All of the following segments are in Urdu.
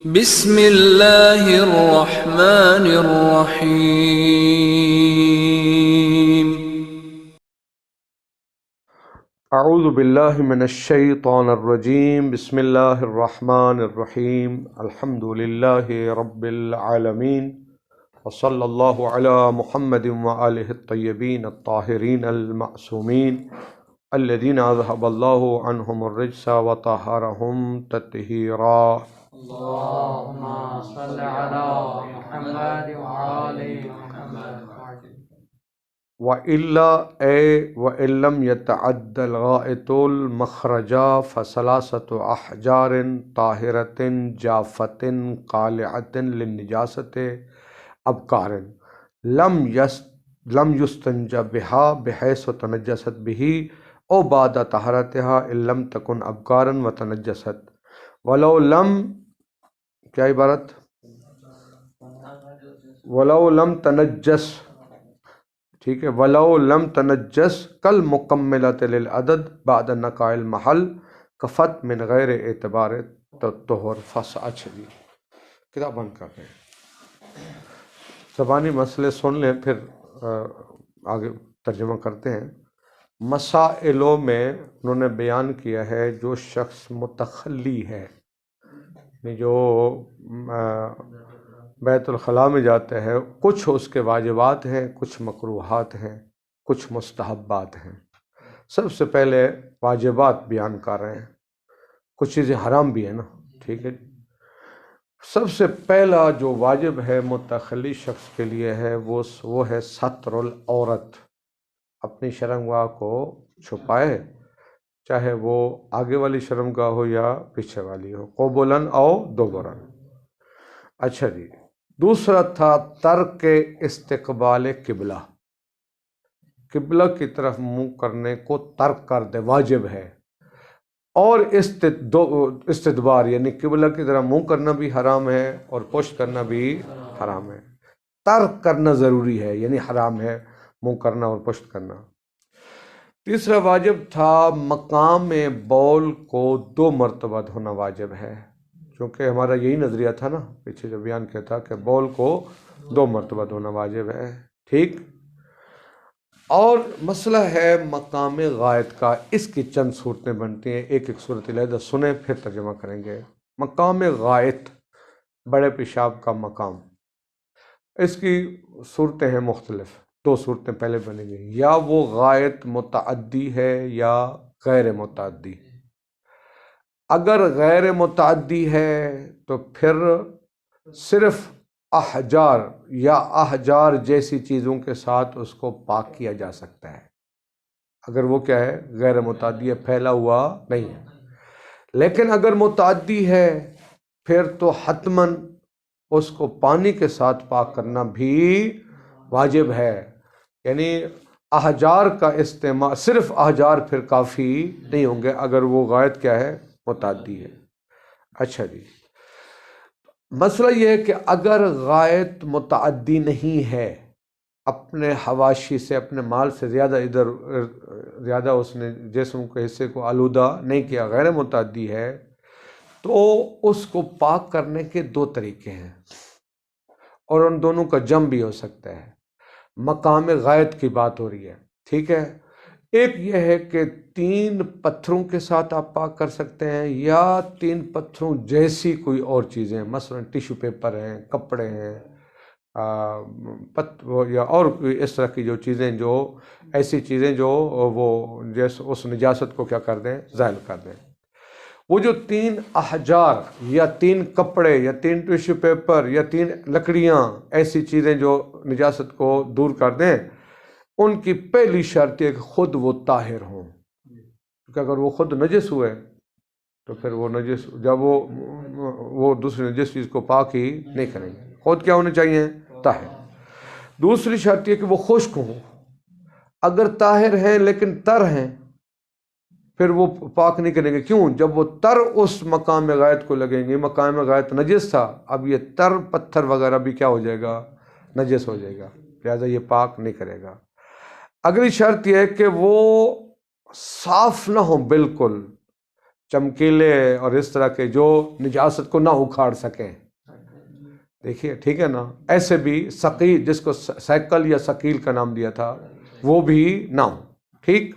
بسم اللہ الرحمن الرحیم۔ اعوذ باللہ من الشیطان الرجیم، بسم اللہ الرحمن الرحیم، الحمد للہ رب العالمین، وصلی اللہ علی محمد وآلہ الطیبین الطاہرین المعصومین الذین اذہب اللہ عنہم الرجس وطہرہم تطہیرا۔ اللهم صل على محمد وآل محمد۔ وَإِلَّا وَإِن لَّمْ يَتَعَدَّ الْغَائِطُ الْمَخْرَجَ فَثَلَاثَةُ أَحْجَارٍ طَاهِرَةٍ جَافَّةٍ قَالِعَةٍ لِلنِّجَاسَةِ أَبْكَارٍ لَمْ يُسْتَنْجَ بِهَا بِحَيْثُ تَنَجَّسَتْ بِهِ أَوْ بَعْدَ طَهَارَتِهَا إِن لَّمْ تَكُنْ أَبْكَارًا وَتَنَجَّسَتْ وَلَوْ لَمْ کیا عبارت وَلَوْ لَمْ تَنَجَّسْ، ٹھیک ہے، وَلَوْ لَمْ تَنَجَّسْ كَالْمُكَمِّلَةِ لِلْعَدَدِ بَعْدَ نَقَاءِ الْمَحَلِّ كَفَتْ مِنْ غَيْرِ اعتبار طہر فصل۔ اچھا جی، کتاب بند کر دیں، زبانی مسئلے سن لیں، پھر آگے ترجمہ کرتے ہیں۔ مسائلوں میں انہوں نے بیان کیا ہے جو شخص متخلی ہے، جو بیت الخلاء میں جاتا ہے، کچھ اس کے واجبات ہیں، کچھ مکروہات ہیں، کچھ مستحبات ہیں۔ سب سے پہلے واجبات بیان کر رہے ہیں، کچھ چیزیں حرام بھی ہیں نا، ٹھیک ہے۔ سب سے پہلا جو واجب ہے متخلی شخص کے لیے ہے وہ ہے ستر العورت، اپنی شرمگاہ کو چھپائے، چاہے وہ آگے والی شرمگاہ ہو یا پیچھے والی ہو، قبلاً او دبراً۔ اچھا جی، دوسرا تھا ترک استقبال قبلہ، قبلہ کی طرف منہ کرنے کو ترک کر دے، واجب ہے۔ اور استدبار یعنی قبلہ کی طرف منہ کرنا بھی حرام ہے اور پشت کرنا بھی حرام ہے۔ ترک کرنا ضروری ہے یعنی حرام ہے منہ کرنا اور پشت کرنا۔ تیسرا واجب تھا مقام بول کو 2 مرتبہ دھونا واجب ہے، کیونکہ ہمارا یہی نظریہ تھا نا پیچھے جو بیان کیا تھا کہ بول کو 2 مرتبہ دھونا واجب ہے، ٹھیک۔ اور مسئلہ ہے مقام غائط کا، اس کی چند صورتیں بنتی ہیں، ایک ایک صورت علیحدہ سنیں پھر ترجمہ کریں گے۔ مقام غائط، بڑے پیشاب کا مقام، اس کی صورتیں ہیں مختلف، 2 صورتیں پہلے بنیں گی، یا وہ غائط متعدی ہے یا غیر متعدی۔ اگر غیر متعدی ہے تو پھر صرف احجار یا احجار جیسی چیزوں کے ساتھ اس کو پاک کیا جا سکتا ہے، اگر وہ کیا ہے غیر متعدی ہے، پھیلا ہوا نہیں ہے۔ لیکن اگر متعدی ہے پھر تو حتماً اس کو پانی کے ساتھ پاک کرنا بھی واجب ہے، یعنی احجار کا استعمال، صرف احجار پھر کافی نہیں ہوں گے اگر وہ غائط کیا ہے متعدی ہے۔ اچھا جی، مسئلہ یہ ہے کہ اگر غائط متعدی نہیں ہے، اپنے حواشی سے، اپنے مال سے زیادہ اس نے جسم کے حصے کو آلودہ نہیں کیا، غیر متعدی ہے، تو اس کو پاک کرنے کے 2 طریقے ہیں، اور ان دونوں کا جمع بھی ہو سکتا ہے۔ مقام غائط کی بات ہو رہی ہے، ٹھیک ہے۔ ایک یہ ہے کہ 3 پتھروں کے ساتھ آپ پاک کر سکتے ہیں، یا 3 پتھروں جیسی کوئی اور چیزیں، مثلا ٹیشو پیپر ہیں، کپڑے ہیں، یا اور اس طرح کی جو چیزیں، جو ایسی چیزیں جو وہ جیسے اس نجاست کو کیا کر دیں، زائل کر دیں۔ وہ جو 3 احجار یا 3 کپڑے یا 3 ٹیشو پیپر یا 3 لکڑیاں، ایسی چیزیں جو نجاست کو دور کر دیں، ان کی پہلی شرط ہے کہ خود وہ طاہر ہوں، کیونکہ اگر وہ خود نجس ہوئے تو پھر وہ نجس، جب وہ دوسری نجس چیز کو پاک ہی نہیں کریں گے، خود کیا ہونے چاہیے، طاہر۔ دوسری شرط یہ کہ وہ خشک ہوں، اگر طاہر ہیں لیکن تر ہیں پھر وہ پاک نہیں کریں گے، کیوں؟ جب وہ تر اس مقام غائط کو لگیں گے، مقام غائط نجس تھا، اب یہ تر پتھر وغیرہ بھی کیا ہو جائے گا، نجس ہو جائے گا، لہٰذا یہ پاک نہیں کرے گا۔ اگلی شرط یہ ہے کہ وہ صاف نہ ہو بالکل، چمکیلے اور اس طرح کے جو نجاست کو نہ اکھاڑ سکیں. دیکھیے ٹھیک ہے نا. ایسے بھی ثقیل، جس کو سائیکل یا ثقیل کا نام دیا تھا، وہ بھی نہ ہو. ٹھیک.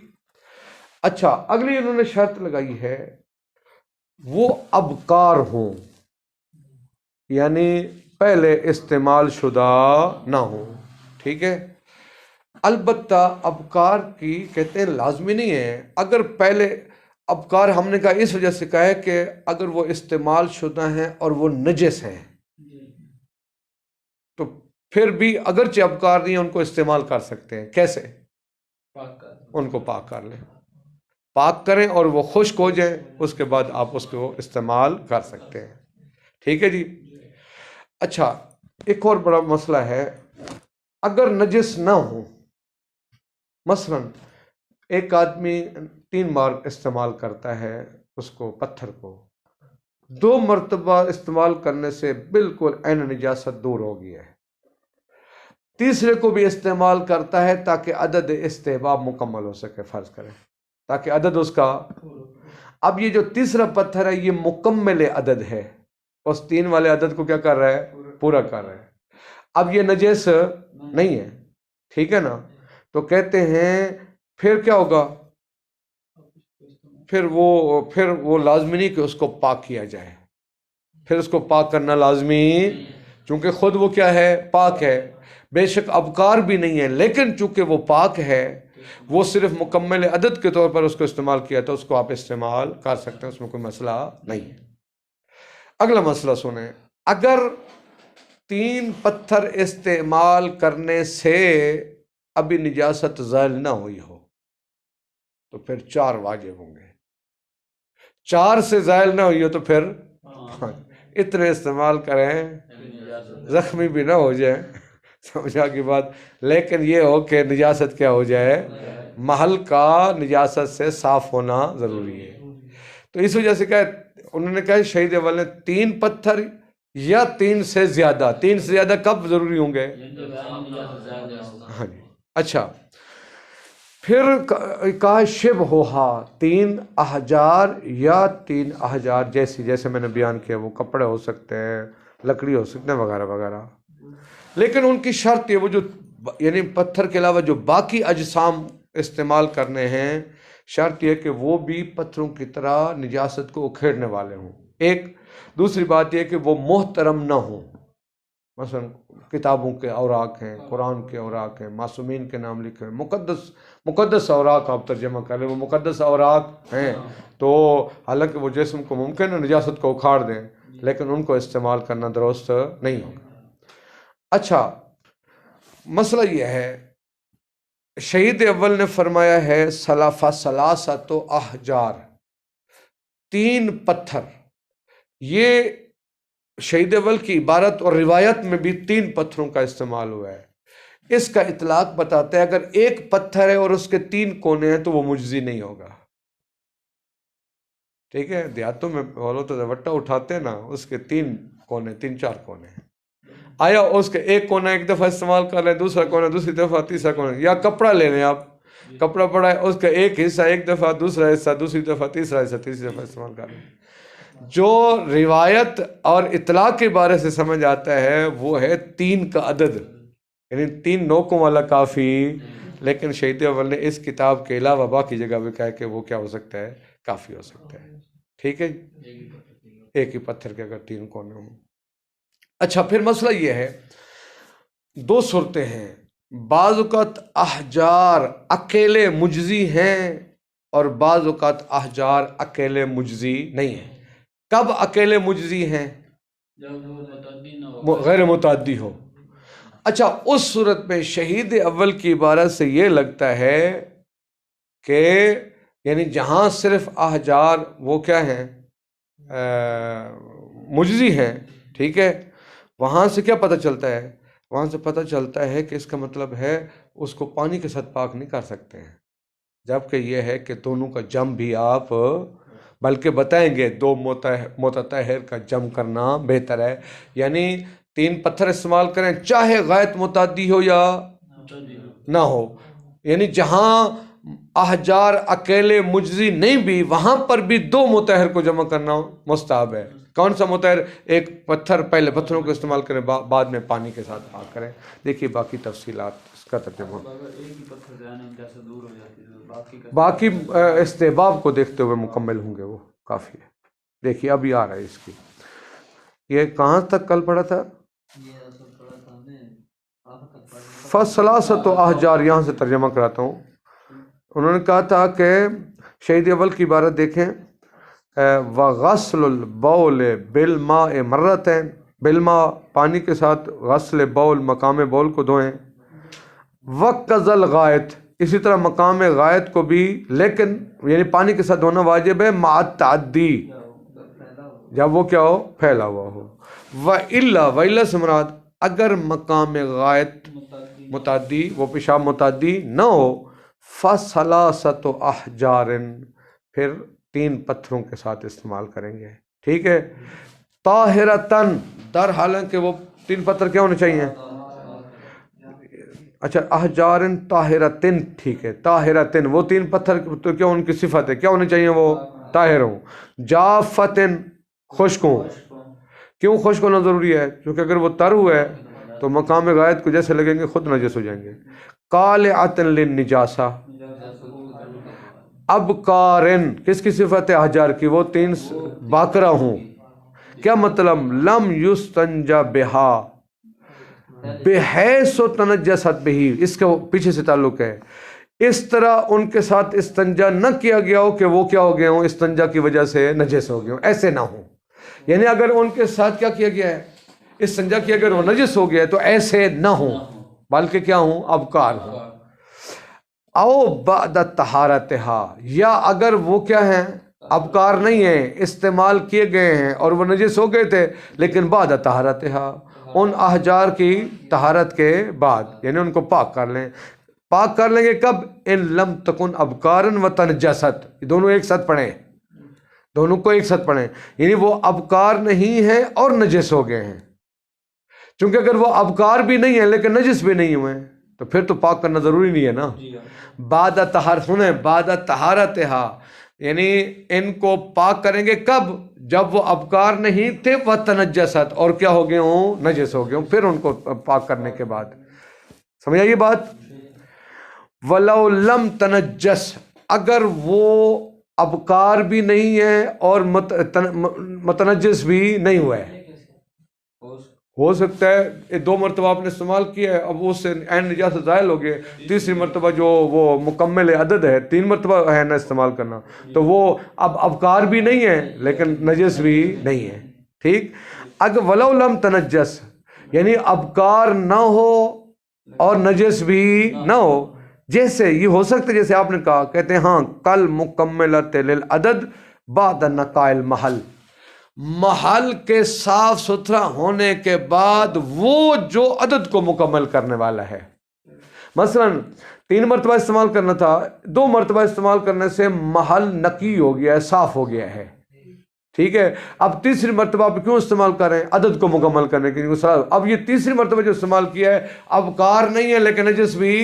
اچھا، اگلی انہوں نے شرط لگائی ہے وہ ابکار ہوں، یعنی پہلے استعمال شدہ نہ ہوں. ٹھیک ہے. البتہ ابکار کی کہتے ہیں لازمی نہیں ہے. اگر پہلے ابکار ہم نے کہا اس وجہ سے کہا ہے کہ اگر وہ استعمال شدہ ہیں اور وہ نجس ہیں تو پھر بھی اگرچہ ابکار نہیں ہیں ان کو استعمال کر سکتے ہیں. کیسے؟ ان کو پاک کر لیں، پاک کریں اور وہ خشک ہو جائیں، اس کے بعد آپ اس کو استعمال کر سکتے ہیں. ٹھیک ہے جی. اچھا، ایک اور بڑا مسئلہ ہے، اگر نجس نہ ہو، مثلا ایک آدمی 3 بار استعمال کرتا ہے اس کو، پتھر کو 2 مرتبہ استعمال کرنے سے بالکل عین نجاست دور ہو گئی ہے. تیسرے کو بھی استعمال کرتا ہے تاکہ عدد استحباب مکمل ہو سکے، فرض کریں تاکہ عدد اس کا. اب یہ جو تیسرا پتھر ہے یہ مکمل عدد ہے، اس 3 والے عدد کو کیا کر رہا ہے؟ پورا کر رہا ہے. اب یہ نجس نہیں ہے. ٹھیک ہے نا. تو کہتے ہیں پھر کیا ہوگا؟ پھر وہ لازمی نہیں کہ اس کو پاک کیا جائے، پھر اس کو پاک کرنا لازمی، چونکہ خود وہ کیا ہے؟ پاک ہے. بے شک ابکار بھی نہیں ہے، لیکن چونکہ وہ پاک ہے، وہ صرف مکمل عدد کے طور پر اس کو استعمال کیا تو اس کو آپ استعمال کر سکتے ہیں، اس میں کوئی مسئلہ نہیں ہے. اگلا مسئلہ سنیں. اگر 3 پتھر استعمال کرنے سے ابھی نجاست زائل نہ ہوئی ہو تو پھر 4 واجب ہوں گے. 4 سے زائل نہ ہوئی ہو تو پھر اتنے استعمال کریں زخمی بھی نہ ہو جائے، سمجھا کی بات، لیکن یہ ہو کہ نجاست کیا ہو جائے، محل کا نجاست سے صاف ہونا ضروری ہے. تو اس وجہ سے کیا انہوں نے کہا شہید اول نے 3 پتھر یا 3 سے زیادہ. 3 سے زیادہ کب ضروری ہوں گے؟ ہاں جی. اچھا، پھر کہا شب ہوہا 3 احجار یا 3 احجار جیسے میں نے بیان کیا، وہ کپڑے ہو سکتے ہیں، لکڑی ہو سکتے ہیں، وغیرہ وغیرہ. لیکن ان کی شرط یہ، وہ جو یعنی پتھر کے علاوہ جو باقی اجسام استعمال کرنے ہیں، شرط یہ کہ وہ بھی پتھروں کی طرح نجاست کو اکھیڑنے والے ہوں. ایک دوسری بات یہ کہ وہ محترم نہ ہوں. مثلا کتابوں کے اوراق ہیں، قرآن کے اوراق ہیں، معصومین کے نام لکھے ہیں، مقدس اوراق آپ ترجمہ کر لیں، وہ مقدس اوراق ہیں تو حالانکہ وہ جسم کو ممکن ہے نجاست کو اکھاڑ دیں، لیکن ان کو استعمال کرنا درست نہیں ہوگا. اچھا، مسئلہ یہ ہے، شہید اول نے فرمایا ہے ثلاثۃ احجار، 3 پتھر. یہ شہید اول کی عبارت اور روایت میں بھی 3 پتھروں کا استعمال ہوا ہے. اس کا اطلاق بتاتا ہے اگر ایک پتھر ہے اور اس کے 3 کونے ہیں تو وہ مجزی نہیں ہوگا. ٹھیک ہے. دیہاتوں میں بولو تو دوٹا اٹھاتے ہیں نا، اس کے 3 کونے، 3-4 کونے ہیں. آیا اس کے ایک کونا ایک دفعہ استعمال کر لیں، دوسرا کونا دوسری دفعہ، تیسرا کونا، یا کپڑا لے لیں آپ، کپڑا پڑا ہے اس کا ایک حصہ ایک دفعہ، دوسرا حصہ دوسری دفعہ، تیسرا حصہ تیسری دفعہ استعمال کر لیں. جو روایت اور اطلاق کے بارے سے سمجھ آتا ہے وہ ہے 3 کا عدد، یعنی 3 نوکوں والا کافی. لیکن شہید اول نے اس کتاب کے علاوہ باقی جگہ بھی کہا کہ وہ کیا ہو سکتا ہے، کافی ہو سکتا ہے. ٹھیک ہے، ایک ہی پتھر کے اگر 3 کونے ہوں. اچھا، پھر مسئلہ یہ ہے 2 صورتیں ہیں. بعض اوقات احجار اکیلے مجزی ہیں اور بعض اوقات احجار اکیلے مجزی نہیں ہیں. کب اکیلے مجزی ہیں؟ غیر متعدی ہو. اچھا، اس صورت میں شہید اول کی عبارت سے یہ لگتا ہے کہ یعنی جہاں صرف احجار وہ کیا ہیں، مجزی ہیں، ٹھیک ہے، وہاں سے کیا پتہ چلتا ہے؟ وہاں سے پتہ چلتا ہے کہ اس کا مطلب ہے اس کو پانی کے ساتھ پاک نہیں کر سکتے ہیں، جبکہ یہ ہے کہ دونوں کا جم بھی آپ، بلکہ بتائیں گے 2 متطہر کا جم کرنا بہتر ہے. یعنی 3 پتھر استعمال کریں چاہے غائط متعدی ہو یا نہ ہو، یعنی جہاں احجار اکیلے مجزی نہیں بھی، وہاں پر بھی 2 مطہر کو جمع کرنا مستحب ہے۔ کون سا مطہر؟ ایک پتھر، پہلے پتھروں کو استعمال کریں، بعد میں پانی کے ساتھ پاک کریں۔ دیکھیے باقی تفصیلات اس کا ترجمہ، باقی استحباب کو دیکھتے ہوئے مکمل ہوں گے، وہ کافی ہے۔ دیکھیے ابھی آ رہا ہے اس کی، یہ کہاں تک کل پڑھا تھا؟ فَثَلَاثَةُ احجار، یہاں سے ترجمہ کراتا ہوں۔ انہوں نے کہا تھا کہ شہید اول کی عبارت دیکھیں، وَغَسْلُ الْبَوْلِ بِالْمَاءِ مَرَّتَيْن، بالماء پانی کے ساتھ، غسل بول مقام بول کو دھوئیں، وَقَضَى الْغَائِطِ، اسی طرح مقام غائط کو بھی، لیکن یعنی پانی کے ساتھ دھونا واجب ہے، مع التعدی، جب وہ کیا ہو؟ پھیلا ہوا ہو۔ وَإِلَّا سے مراد اگر مقام غائط متعدی، وہ پیشاب متعدی نہ ہو، فَثَلَاثَةُ احجار، پھر 3 پتھروں کے ساتھ استعمال کریں گے، ٹھیک ہے۔ طاہرتن، در حالانکہ وہ 3 پتھر کیا ہونے چاہیے؟ اچھا، احجارن طاہرتن، ٹھیک ہے، طاہرتن، وہ 3 پتھر تو کیا ان کی صفت ہے، کیا ہونے چاہیے؟ وہ طاہر ہوں۔ جافتن، خشک ہوں۔ کیوں خشک ہونا ضروری ہے؟ کیونکہ اگر وہ تر ہوئے تو مقام غائط کو جیسے لگیں گے خود نجس ہو جائیں گے۔ قالعۃ للنجاسہ، ابکارن، کس کی صفت ہے؟ احجار کی، وہ 3 باکرہ ہوں۔ کیا مطلب؟ لم یستنجا بہا بحیث تنجست بہی، اس کا پیچھے سے تعلق ہے، اس طرح ان کے ساتھ استنجا نہ کیا گیا ہو کہ وہ کیا ہو گئے ہوں؟ استنجا کی وجہ سے نجس ہو گئے ہوں، ایسے نہ ہوں۔ یعنی اگر ان کے ساتھ کیا کیا گیا ہے؟ استنجا کیا، اگر وہ نجس ہو گیا ہے تو ایسے نہ ہوں، بلکہ کیا ہوں؟ ابکار ہوں۔ او بعد طہارتہا، یا اگر وہ کیا ہیں؟ ابکار نہیں ہیں، استعمال کیے گئے ہیں اور وہ نجس ہو گئے تھے، لیکن بعد طہارتہا، ان احجار کی طہارت کے بعد، یعنی ان کو پاک کر لیں۔ پاک کر لیں گے کب؟ ان لم تکن ابکارن و تنجست، دونوں ایک ساتھ پڑھیں، دونوں کو ایک ساتھ پڑھیں، یعنی وہ ابکار نہیں ہیں اور نجس ہو گئے ہیں۔ چونکہ اگر وہ ابکار بھی نہیں ہیں لیکن نجس بھی نہیں ہوئے تو پھر تو پاک کرنا ضروری نہیں ہے نا۔ بعد طہارتہا، یعنی ان کو پاک کریں گے کب؟ جب وہ ابکار نہیں تھے، وہ تنجست، اور کیا ہو گئے ہوں؟ نجس ہو گئے ہوں، پھر ان کو پاک کرنے کے بعد۔ سمجھ آئیے بات؟ وَلَوْ لَمْ تَنَجَّسْ، اگر وہ ابکار بھی نہیں ہے اور متنجس بھی نہیں ہوا ہے، ہو سکتا ہے یہ 2 مرتبہ آپ نے استعمال کیا ہے، اب اس سے عین نجاست زائل ہو گئے، تیسری مرتبہ جو وہ مکمل عدد ہے، 3 مرتبہ ہے نا استعمال کرنا، تو وہ اب ابکار بھی نہیں ہے لیکن نجس بھی نہیں ہے، ٹھیک۔ اگر وَلَوْ لَمْ تَنَجَّسْ، یعنی ابکار نہ ہو اور نجس بھی نہ ہو، جیسے یہ ہو سکتا ہے جیسے آپ نے کہا، کہتے ہیں ہاں کل مکملۃ للعدد بعد نقاء المحل، محل کے صاف ستھرا ہونے کے بعد وہ جو عدد کو مکمل کرنے والا ہے۔ مثلا 3 مرتبہ استعمال کرنا تھا، 2 مرتبہ استعمال کرنے سے محل نقی ہو گیا ہے، صاف ہو گیا ہے، ٹھیک ہے۔ اب تیسری مرتبہ آپ کیوں استعمال کر رہے ہیں؟ عدد کو مکمل کرنے کے لیے۔ اب یہ تیسری مرتبہ جو استعمال کیا ہے، اب کار نہیں ہے لیکن نجس بھی،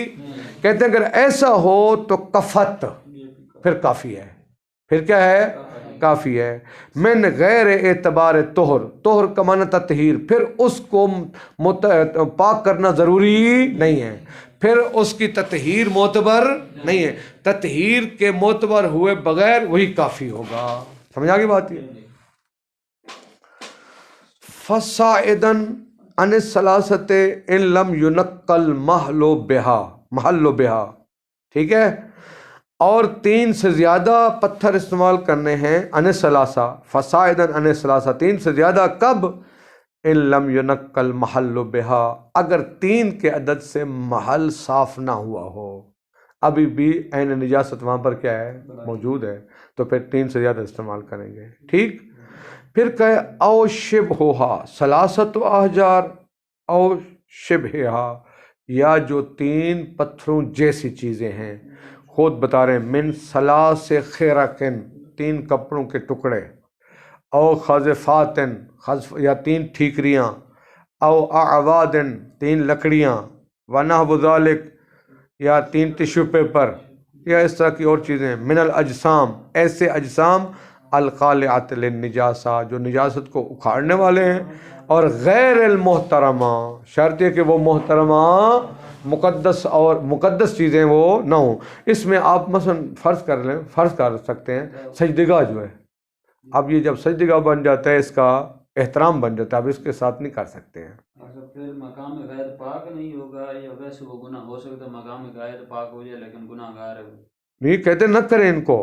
کہتے ہیں اگر ایسا ہو تو کفت، پھر کافی ہے، پھر کیا ہے؟ کافی ہے۔ من غیر اعتبار طہر کا معنی تطہیر، پھر اس کو پاک کرنا ضروری نہیں ہے، پھر اس کی تطہیر معتبر نہیں ہے، تطہیر کے معتبر ہوئے بغیر وہی کافی ہوگا۔ سمجھ آگے بات یہ؟ فَصَاعِدًا عَنِ الثَّلَاثَةِ إِن لَمْ يُنَقَّ الْمَحْلُ بِهَا، ٹھیک ہے۔ اور 3 سے زیادہ پتھر استعمال کرنے ہیں، عن الثلاثہ، فصاعداً عن الثلاثہ، 3 سے زیادہ کب؟ ان لم ينق المحل بها، اگر 3 کے عدد سے محل صاف نہ ہوا ہو، ابھی بھی عین نجاست وہاں پر کیا ہے؟ موجود ہے، تو پھر 3 سے زیادہ استعمال کریں گے، ٹھیک۔ پھر کہے او شبہها ثلاثۃ احجار او شبہها، یا جو 3 پتھروں جیسی چیزیں ہیں، خود بتا رہے ہیں، من ثلاث خرقن، 3 کپڑوں کے ٹکڑے، او خزفاتن، یا 3 ٹھیکریاں، او اعوادن، 3 لکڑیاں، ونحو ذالک، یا 3 ٹیشو پیپر، یا اس طرح کی اور چیزیں، من الاجسام، ایسے اجسام الخالعات للنجاسہ جو نجاست کو اکھاڑنے والے ہیں، اور غیر المحترمہ، شرط ہے کہ وہ محترمہ مقدس اور مقدس چیزیں وہ نہ ہوں۔ اس میں آپ مثلا فرض کر سکتے ہیں سجدگاہ جو ہے، اب یہ جب سجدگاہ بن جاتا ہے اس کا احترام بن جاتا ہے، اب اس کے ساتھ نہیں کر سکتے ہیں۔ پھر مقام غیر پاک نہیں ہوگا، یا ویسے وہ گناہ ہو سکتا ہے مقام غیر پاک ہو جائے لیکن گناہ گار ہے؟ نہیں کہتے نہ کریں ان کو،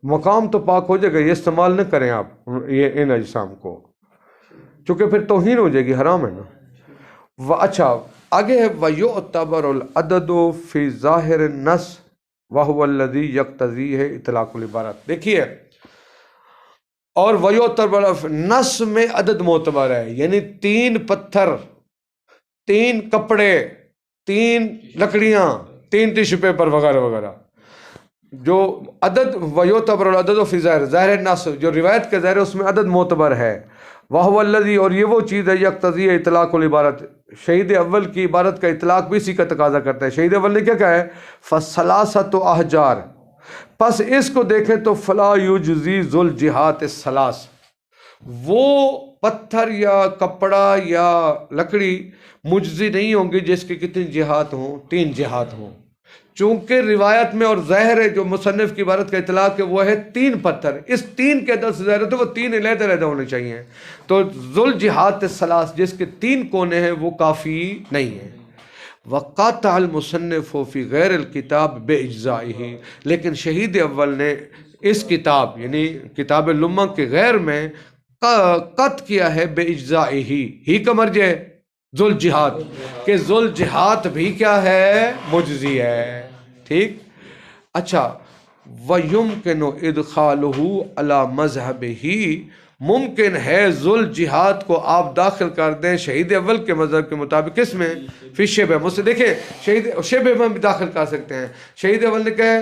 مقام تو پاک ہو جائے گا، یہ استعمال نہ کریں آپ یہ ان اجسام کو، چونکہ پھر توہین ہو جائے گی، حرام ہے نا۔ اچھا آگے ہے وَيُعْتَبَرُ الْعَدَدُ فِي ظَاهِرِ النَّص وَهُوَ الَّذِي يَقْتَضِيهِ اطلاق العبارت۔ دیکھیے، اور وَيُعْتَبَرُ نص میں عدد معتبر ہے، یعنی 3 پتھر، 3 کپڑے، 3 لکڑیاں، 3 ٹیشو پیپر وغیرہ وغیرہ، جو عدد وَيُعْتَبَرُ الْعَدَدُ فِي ظَاهِرِ النَّص جو روایت کے ظاہر ہے اس میں عدد معتبر ہے۔ وَهُوَ الَّذِي، اور یہ وہ چیز ہے یقتضی اطلاق العبارت، شہید اول کی عبارت کا اطلاق بھی اسی کا تقاضا کرتا ہے۔ شہید اول نے کیا کہا ہے؟ فَثَلَاثَةُ أَحْجَارٍ، پس اس کو دیکھیں تو فَلَا يُجْزِي ذُو الْجِهَاتِ الثَّلَاث، وہ پتھر یا کپڑا یا لکڑی مجزی نہیں ہوں گی جس کی کتنی جہات ہوں؟ 3 جہات ہوں، چونکہ روایت میں اور ظاہر ہے جو مصنف کی عبارت کا اطلاق ہے وہ ہے 3 پتھر، اس 3 کے عدد سے ظاہر ہے تو وہ 3 علیحدہ ہونے چاہیے، تو ذو الجہات الثلاث جس کے 3 کونے ہیں وہ کافی نہیں ہے۔ وقاطع المصنف فی غیر الکتاب باجزائہ، لیکن شہید اول نے اس کتاب یعنی کتاب لمہ کے غیر میں قط کیا ہے باجزائہ، ہی کا مرجع ہے ذو الجہات، کہ ذو الجہات بھی کیا ہے؟ مجزی ہے، ٹھیک۔ اچھا وَيُمْكِنُ إِدْخَالُهُ عَلَى مَذْهَبِهِ، ممکن ہے ذو الجہات کو آپ داخل کر دیں شہید اول کے مذہب کے مطابق، کس میں؟ فی شبہ، مجھ سے دیکھیں شہید شبہ میں بھی داخل کر سکتے ہیں۔ شہید اول نے کہا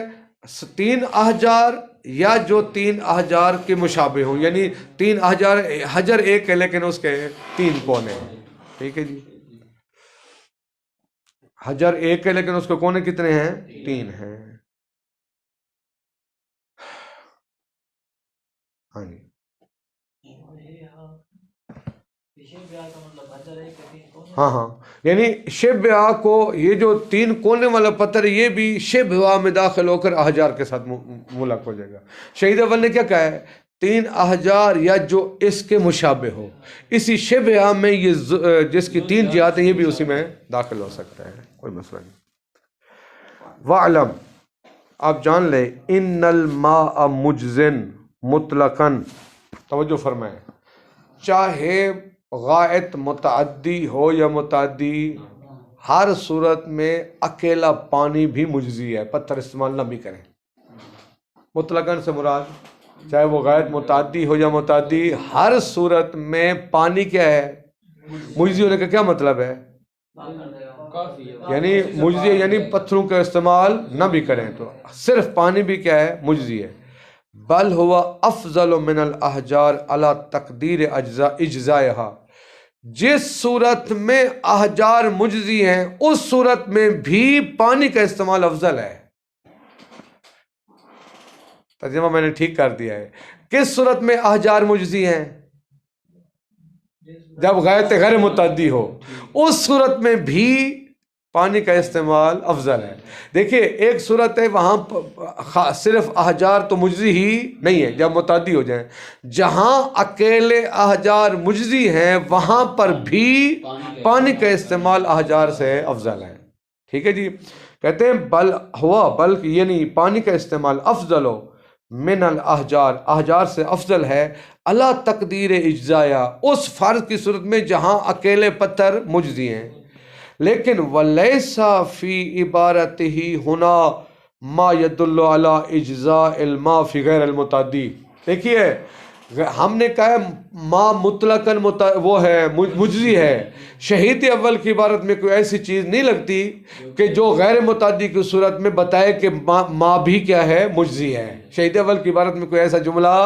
3 احجار یا جو 3 احجار کے مشابہ ہوں، یعنی 3 احجار، حجر ایک ہے لیکن اس کے 3 کونے ہیں، ٹھیک ہے جی، حجر ایک ہے لیکن اس کے کونے کتنے ہیں؟ 3 ہیں۔ ہاں جی، ہاں یعنی شبہ کو یہ جو 3 کونے والا پتھر یہ بھی شبہ میں داخل ہو کر احجار کے ساتھ ملک ہو جائے گا۔ شہید اول نے کیا کہا ہے؟ 3 احجار یا جو اس کے مشابہ ہو، اسی شبہ میں یہ جس کی 3 جہات ہیں یہ بھی اسی میں داخل ہو سکتا ہے، کوئی مسئلہ نہیں۔ وَعْلَمْ، آپ جان لیں، ان الماء مجزن مطلقاً، توجہ فرمائیں، چاہے غائط متعدی ہو یا متعدی، ہر صورت میں اکیلا پانی بھی مجزی ہے، پتھر استعمال نہ بھی کریں۔ مطلقاً سے مراد چاہے وہ غائط متعدی ہو یا متعدی، ہر صورت میں پانی کیا ہے؟ مجزی ہونے کا کیا مطلب ہے؟ یعنی مجزی یعنی پتھروں کا استعمال نہ بھی کریں، تو صرف پانی بھی کیا ہے؟ مجزی ہے۔ بل ہوا افضل من الاحجار علی تقدیر اجزائها، جس صورت میں احجار مجزی ہیں اس صورت میں بھی پانی کا استعمال افضل ہے۔ ترجمہ میں نے ٹھیک کر دیا ہے، کس صورت میں احجار مجزی ہیں؟ جب غائط غیر متعدی ہو، اس صورت میں بھی پانی کا استعمال افضل ہے۔ دیکھیے ایک صورت ہے وہاں صرف احجار تو مجزی ہی نہیں ہے جب متعدی ہو جائیں، جہاں اکیلے احجار مجزی ہیں وہاں پر بھی پانی کا استعمال احجار سے افضل ہے، ٹھیک ہے جی۔ کہتے ہیں بل ہوا، بلکہ یعنی پانی کا استعمال افضل ہو من الاحجار، احجار سے افضل ہے، اللہ تقدیر اجزایا، اس فرض کی صورت میں جہاں اکیلے پتھر مجزی ہیں۔ لیکن وَلَيْسَ فِي عِبَارَتِهِ هُنَا مَا يَدُلُّ عَلَى إِجْزَاءِ الْمَاءِ فِي غَيْرِ الْمُتَعَدِّي، دیکھیے ہم نے کہا ہے ما مطلقاً وہ ہے مجزی ہے، شہید اول کی عبارت میں کوئی ایسی چیز نہیں لگتی کہ جو غیر متعدی کی صورت میں بتائے کہ ما بھی کیا ہے؟ مجزی ہے۔ شہید اول کی عبارت میں کوئی ایسا جملہ،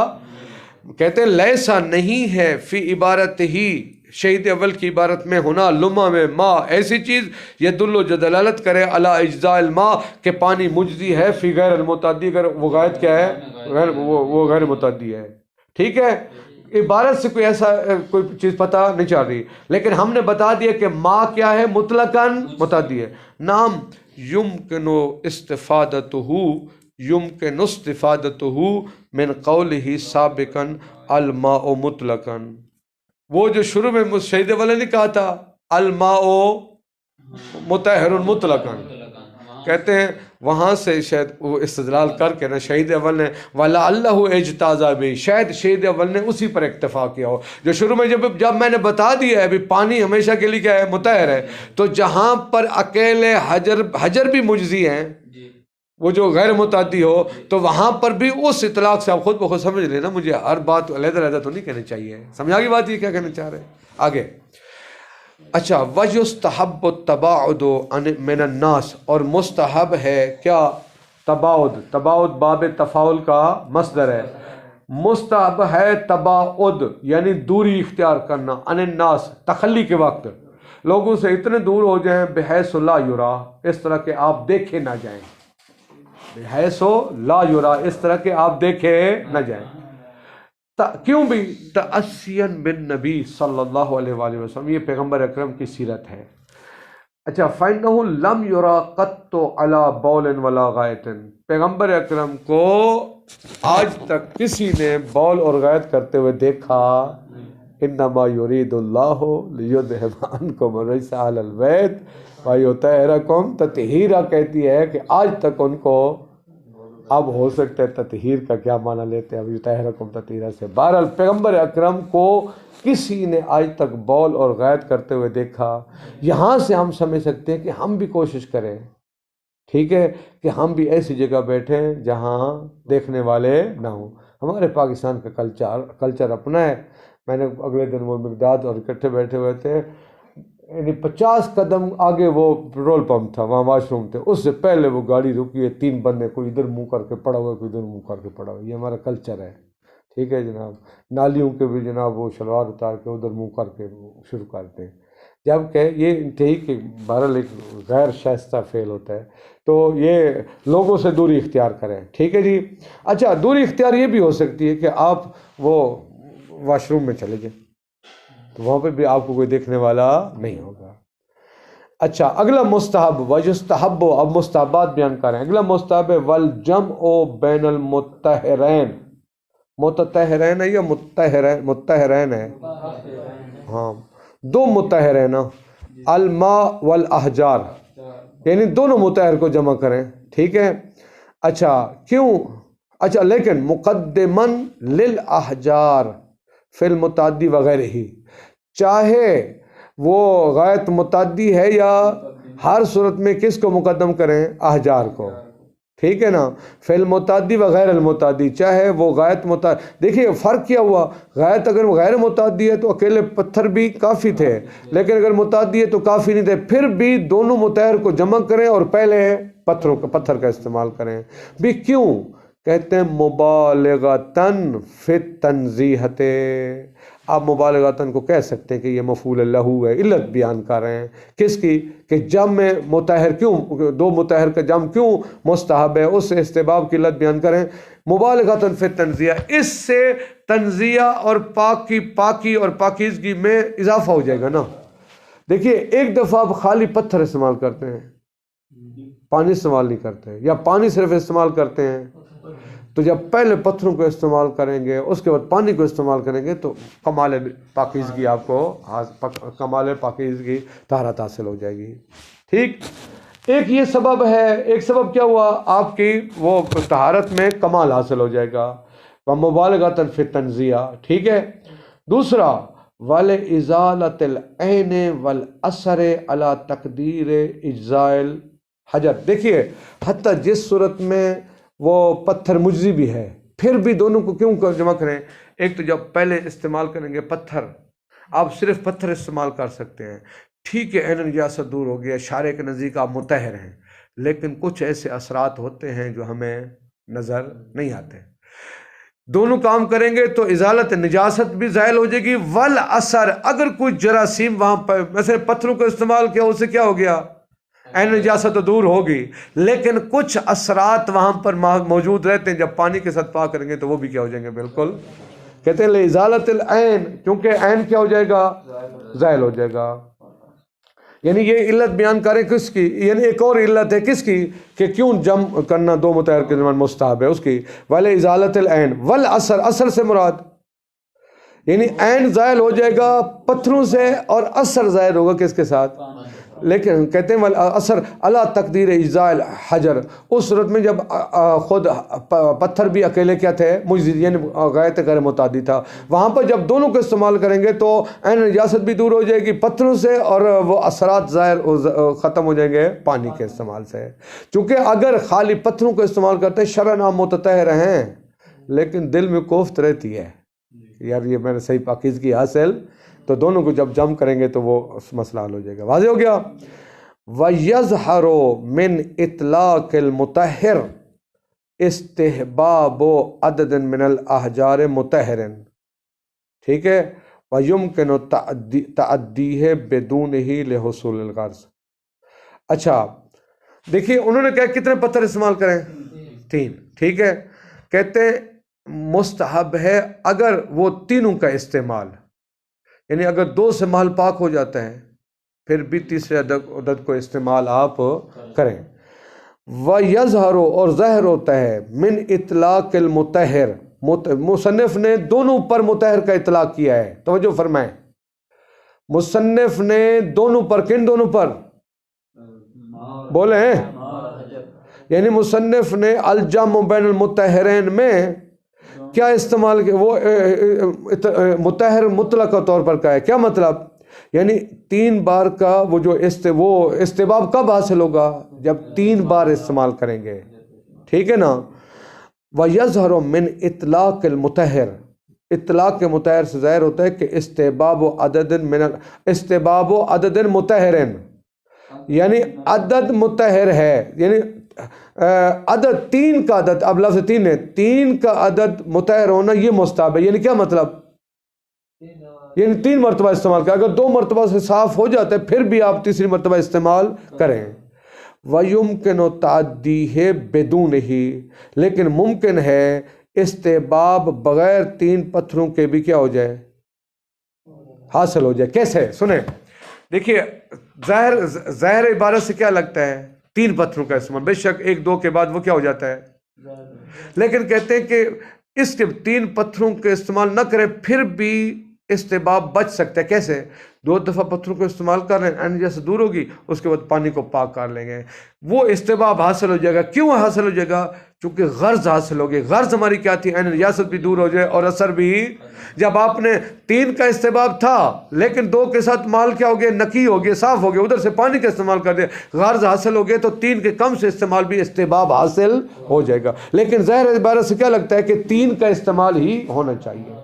کہتے ہیں لیسا نہیں ہے فی عبارت ہی، شہید اول کی عبارت میں ہونا لمع میں ما ایسی چیز یدل جو دلالت کرے علی اجزاء الماء کہ پانی مجزی ہے فی غیر المتعدی، اگر وہ غائط کیا ہے وہ غیر متعدی ہے، ٹھیک ہے. عبارت سے کوئی ایسا کوئی چیز پتہ نہیں چل رہی، لیکن ہم نے بتا دیا کہ ما کیا ہے، مطلقاً متعدی ہے. نام یمکن استفادتہ من قولہ سابقا الماء مطلقاً. وہ جو شروع میں شہید والے نے کہا تھا الماء مطہر مطلقاً، کہتے ہیں وہاں سے شاید وہ استدلال کر کے نا شہید اول نے وَلَعَلَّهُ اجتازا بھی، شاید شہید اول نے اسی پر اکتفا کیا ہو. جو شروع میں جب میں نے بتا دیا ہے ابھی پانی ہمیشہ کے لیے کیا ہے، مطہر ہے، تو جہاں پر اکیلے حجر بھی مجزی ہیں، وہ جو غیر متعدی ہو، تو وہاں پر بھی اس اطلاق سے آپ خود بخود سمجھ لینا. مجھے ہر بات علیحدہ علیحدہ تو نہیں کہنی چاہیے، سمجھا کی بات یہ کیا کہنا چاہ رہے ہیں آگے. اچھا وَيُسْتَحَبُّ التَّبَاعُدُ مِنَ النَّاسِ، اور مستحب ہے کیا، تباعد باب تفاعل کا مصدر ہے. مستحب ہے تباعد یعنی دوری اختیار کرنا، عن الناس تخلی کے وقت لوگوں سے اتنے دور ہو جائیں، بحیث لا یرا اس طرح کہ آپ دیکھے نہ جائیں، بحیث لا یرا اس طرح کہ آپ دیکھے نہ جائیں. کیوں بھی تأسین بن نبی صلی اللہ علیہ وآلہ وسلم، یہ پیغمبر اکرم کی سیرت ہے. اچھا فَإِنَّهُ لَمْ يُرَى قَطُّ عَلَى بَوْلٍ وَلَا غَائِطٍ، پیغمبر اکرم کو آج تک کسی نے بول اور غائط کرتے ہوئے دیکھا. انما یرید اللہ لیذہب عنکم الرجس اہل البیت ویطہرکم تطہیرا، کہتی ہے کہ آج تک ان کو، اب ہو سکتا ہے تطہیر کا کیا معنی لیتے ہیں، اب یطہرکم تطہیرا سے. بہرحال پیغمبر اکرم کو کسی نے آج تک بول اور غائط کرتے ہوئے دیکھا. یہاں سے ہم سمجھ سکتے ہیں کہ ہم بھی کوشش کریں، ٹھیک ہے، کہ ہم بھی ایسی جگہ بیٹھیں جہاں دیکھنے والے نہ ہوں. ہمارے پاکستان کا کلچر اپنا ہے. میں نے اگلے دن وہ مقداد اور اکٹھے بیٹھے ہوئے تھے، یعنی 50 قدم آگے وہ پیٹرول پمپ تھا، وہاں واش روم تھے، اس سے پہلے وہ گاڑی رکی ہے، 3 بندے کوئی ادھر منہ کر کے پڑا ہوا ہے، کوئی ادھر منہ کر کے پڑا ہوا ہے. یہ ہمارا کلچر ہے، ٹھیک ہے جناب. نالیوں کے بھی جناب وہ شلوار اتار کے ادھر منہ کر کے شروع کرتے ہیں، جبکہ یہ انتہائی کہ بہرحال ایک غیر شائستہ فعل ہوتا ہے. تو یہ لوگوں سے دوری اختیار کریں، ٹھیک ہے جی. اچھا دوری اختیار یہ بھی ہو سکتی ہے کہ آپ وہ واش روم میں چلے جائیں، تو وہاں پہ بھی آپ کو کوئی دیکھنے والا نہیں ہوگا. اچھا اگلا مستحب وَيُسْتَحَبُّ، اب مستحبات بیان کریں. اگلا مستحب ہے وَالْجَمْعُ بَيْنَ الْمُتَّحِرَيْن، متطہرین ہے یا متطہرین ہے، ہاں 2 متطہرین، الماء والاحجار، یعنی دونوں متطہر کو جمع کریں، ٹھیک ہے. اچھا کیوں، اچھا لیکن مقدماً للاحجار فی المتعدی وغیرہ ہی، چاہے وہ غائط متعدی ہے یا ہر صورت میں کس کو مقدم کریں، احجار کو، ٹھیک ہے نا. فی المتعدی وغیر المتعدی، چاہے وہ غائط متعدی، دیکھیے فرق کیا ہوا، غائط اگر وہ غیر متعدی ہے تو اکیلے پتھر بھی کافی تھے، لیکن اگر متعدی ہے تو کافی نہیں تھے، پھر بھی دونوں متحر کو جمع کریں اور پہلے پتھر کا استعمال کریں بھی. کیوں کہتے ہیں مبالغتاً فی التنزیہۃ، آپ مبالغتاً کو کہہ سکتے ہیں کہ یہ مفعول لہو ہے. علت بیان کر رہے ہیں کس کی، کہ جمع متحر کیوں، 2 متحر کا جمع کیوں مستحب ہے، اس استحباب کی علت بیان کریں. مبالغتاً فی التنزیہ، اس سے تنزیہ اور پاکی اور پاکیزگی میں اضافہ ہو جائے گا نا. دیکھیے ایک دفعہ آپ خالی پتھر استعمال کرتے ہیں، پانی استعمال نہیں کرتے، یا پانی صرف استعمال کرتے ہیں، تو جب پہلے پتھروں کو استعمال کریں گے اس کے بعد پانی کو استعمال کریں گے تو کمال پاکیزگی آپ کو، کمال پاکیزگی طہارت حاصل ہو جائے گی. ٹھیک، ایک یہ سبب ہے. ایک سبب کیا ہوا، آپ کی وہ طہارت میں کمال حاصل ہو جائے گا، مبالغۃ فی التنزیہ، ٹھیک ہے. دوسرا وَلِإِزَالَةِ الْعَيْنِ وَالْأَثَرِ عَلَى تَقْدِيرِ إِجْزَاءِ الْحَجَرِ، دیکھیے حتیٰ جس صورت میں وہ پتھر مجزی بھی ہے پھر بھی دونوں کو کیوں جمع کریں. ایک تو جب پہلے استعمال کریں گے پتھر، آپ صرف پتھر استعمال کر سکتے ہیں، ٹھیک ہے عین نجاست دور ہو گیا، شارع کے نزدیک آپ مطہر ہیں، لیکن کچھ ایسے اثرات ہوتے ہیں جو ہمیں نظر نہیں آتے. دونوں کام کریں گے تو ازالت نجاست بھی زائل ہو جائے گی، والاثر اگر کوئی جراثیم وہاں پر مثلا پتھروں کا استعمال کیا اس سے کیا ہو گیا، عین نجاست تو دور ہوگی، لیکن کچھ اثرات وہاں پر موجود رہتے ہیں، جب پانی کے ساتھ پاک کریں گے تو وہ بھی کیا ہو جائیں گے، بالکل کہتے ہیں لازالت العین، کیونکہ عین کیا ہو جائے گا، زائل ہو جائے گا۔ یعنی یہ علت بیان کریں کس کی، یعنی ایک اور علت ہے کس کی کہ کیوں جمع کرنا دو متحر کے درمیان مستحب ہے، اس کی ولی ازالت العین والاثر، اثر سے مراد یعنی عین زائل ہو جائے گا پتھروں سے اور اثر ظاہر ہوگا کس کے ساتھ، لیکن کہتے ہیں اثر اللہ تقدیر اجزاء الحجر، اس صورت میں جب خود پتھر بھی اکیلے کیا تھے مجزی، یعنی غایت غیر متعدی تھا، وہاں پر جب دونوں کو استعمال کریں گے تو عین نجاست بھی دور ہو جائے گی پتھروں سے اور وہ اثرات ظاہر ختم ہو جائیں گے پانی کے استعمال سے۔ چونکہ اگر خالی پتھروں کو استعمال کرتے ہیں شرعاً آپ متطہر ہیں، لیکن دل میں کوفت رہتی ہے یار یہ میں نے صحیح پاکیزگی حاصل، تو دونوں کو جب جمع کریں گے تو وہ مسئلہ حل ہو جائے گا۔ واضح ہو گیا؟ وَيَظْهَرُ مِنْ إِطْلَاقِ الْمُطَهِّرِ اسْتِحْبَابُ عَدَدٍ مِنَ الْأَحْجَارِ مُطَهِّرٍ، ٹھیک ہے، وَيُمْكِنُ تَعَدِّيهِ بِدُونِهِ لِحُصُولِ الْغَرْضِ۔ اچھا دیکھیے انہوں نے کہا کتنے پتھر استعمال کریں، 3، ٹھیک ہے، کہتے ہیں مستحب ہے اگر وہ تینوں کا استعمال، یعنی اگر 2 سے محل پاک ہو جاتا ہے پھر بھی تیسرے عدد کو استعمال آپ کریں۔ وَيَظْهَرُ اور ظاہر ہوتا ہے من اطلاق المطہر، مصنف نے دونوں پر مطہر کا اطلاق کیا ہے، توجہ فرمائیں، مصنف نے دونوں پر، کن دونوں پر بولے ہیں، یعنی مصنف نے الجمع بین المطہرین میں کیا استعمال کیا، وہ مطہر مطلق طور پر کا ہے، کیا مطلب، یعنی 3 بار کا وہ جو استحباب کب حاصل ہوگا، جب 3 بار استعمال کریں گے، ٹھیک ہے نا۔ وَيَظْهَرُ مِنْ اطلاق المطہر، اطلاق کے مطہر سے ظاہر ہوتا ہے کہ استحباب استحباب عدد مطہر، یعنی عدد مطہر ہے، یعنی عدد 3 کا عدد، اب لفظ 3 ہے، 3 کا عدد مطہر ہونا یہ مستحب ہے، یعنی کیا مطلب، یعنی 3 مرتبہ استعمال کریں، اگر 2 مرتبہ سے صاف ہو جاتا ہے پھر بھی آپ تیسری مرتبہ استعمال کریں۔ وَيُمْكِنُ تَعَدِّيهِ بِدُونِهِ، لیکن ممکن ہے استحباب بغیر 3 پتھروں کے بھی کیا ہو جائے، حاصل ہو جائے۔ کیسے، سنیں، دیکھیے ظاہر عبارت سے کیا لگتا ہے 3 پتھروں کا استعمال، بے شک 1-2 کے بعد وہ کیا ہو جاتا ہے، لیکن کہتے ہیں کہ اس کے 3 پتھروں کے استعمال نہ کریں پھر بھی استحباب بچ سکتا ہے۔ کیسے، 2 دفعہ پتھروں کو استعمال کر رہے ہیں، عین جیسے دور ہوگی، اس کے بعد پانی کو پاک کر لیں گے، وہ استحباب حاصل ہو جائے گا۔ کیوں حاصل ہو جائے گا، چونکہ غرض حاصل ہوگی۔ غرض ہماری کیا تھی، عین نجاست بھی دور ہو جائے اور اثر بھی، جب آپ نے 3 کا استحباب تھا لیکن 2 کے ساتھ مال کیا ہو گیا، نقی ہو گیا، صاف ہو گیا، ادھر سے پانی کا استعمال کر دیا، غرض حاصل ہو گیا، تو 3 کے کم سے استعمال بھی استحباب حاصل ہو جائے گا۔ لیکن ظاہر عبارت سے کیا لگتا ہے کہ 3 کا استعمال ہی ہونا چاہیے۔